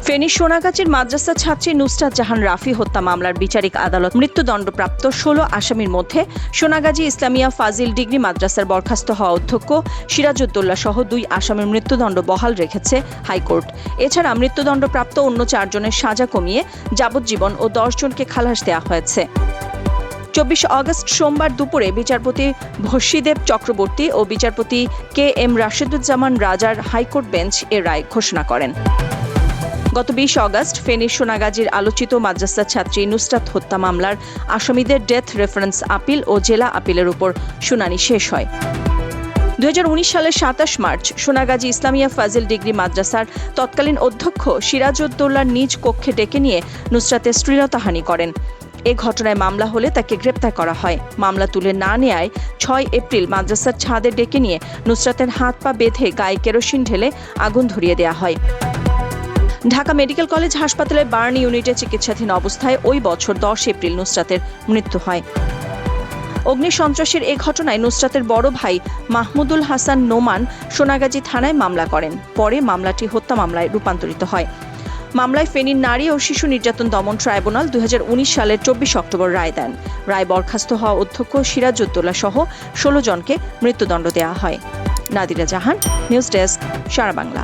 ফেনী সোনাগাজীর মাদ্রাসা ছাত্রী নুসরাত জাহান রাফি হত্যা মামলার বিচারিক আদালত মৃত্যুদণ্ডপ্রাপ্ত ১৬ আসামির মধ্যে সোনাগাজী ইসলামিয়া ফাজিল ডিগ্রি মাদ্রাসার বরখাস্ত হওয়া অধ্যক্ষ সিরাজউদ্দৌলা সহ ২ আসামির মৃত্যুদণ্ড বহাল রেখেছে হাইকোর্ট। এছাড়া মৃত্যুদণ্ডপ্রাপ্ত অন্য ৪ জনের সাজা কমিয়ে যাবজ্জীবন ও ১০ জনকে খালাস দেওয়া হয়েছে। ২৪ আগস্ট সোমবার দুপুরে বিচারপতি ভস্মীদেব চক্রবর্তী ও বিচারপতি কে এম রাশেদুজ্জামান রাজার হাইকোর্ট বেঞ্চ এর রায় ঘোষণা করেন। গত ২০ আগস্ট ফেনীর সোনাগাজীর আলোচিত মাদ্রাসা ছাত্রী নুসরাত হত্যা মামলার আসামিদের ডেথ রেফারেন্স আপিল ও জেলা আপিলের উপর শুনানি শেষ হয়। ২০১৯ সালের ২৭ মার্চ সোনাগাজী ইসলামিয়া ফাজিল ডিগ্রি মাদ্রাসার তৎকালীন অধ্যক্ষ সিরাজউদ্দৌলার নিজ কক্ষে ডেকে নিয়ে নুসরাতের শ্লীলতাহানি করেন। এ ঘটনায় মামলা হলে তাকে গ্রেপ্তার করা হয়। মামলা তুলে না নেয়ায় ৬ এপ্রিল মাদ্রাসার ছাদে ডেকে নিয়ে নুসরাতের হাত পা বেঁধে গায়ে কেরোসিন ঢেলে আগুন ধরিয়ে দেওয়া হয়। ঢাকা মেডিকেল কলেজ হাসপাতালের বার্ন ইউনিটে চিকিৎসাধীন অবস্থায় ওই বছর ১০ এপ্রিল নুসরাতের মৃত্যু হয়। অগ্নিসন্ত্রাসের এ ঘটনায় নুসরাতের বড় ভাই মাহমুদুল হাসান নোমান সোনাগাজী থানায় মামলা করেন। পরে মামলাটি হত্যা মামলায় রূপান্তরিত হয়। মামলায় ফেনীর নারী ও শিশু নির্যাতন দমন ট্রাইব্যুনাল ২০১৯ সালের ২৪ অক্টোবর রায় দেন। রায় বরখাস্ত হওয়া অধ্যক্ষ সিরাজউদ্দৌলা সহ ১৬ জনকে মৃত্যুদণ্ড দেওয়া হয়। নাদিরা জাহান, নিউজ ডেস্ক, সারা বাংলা।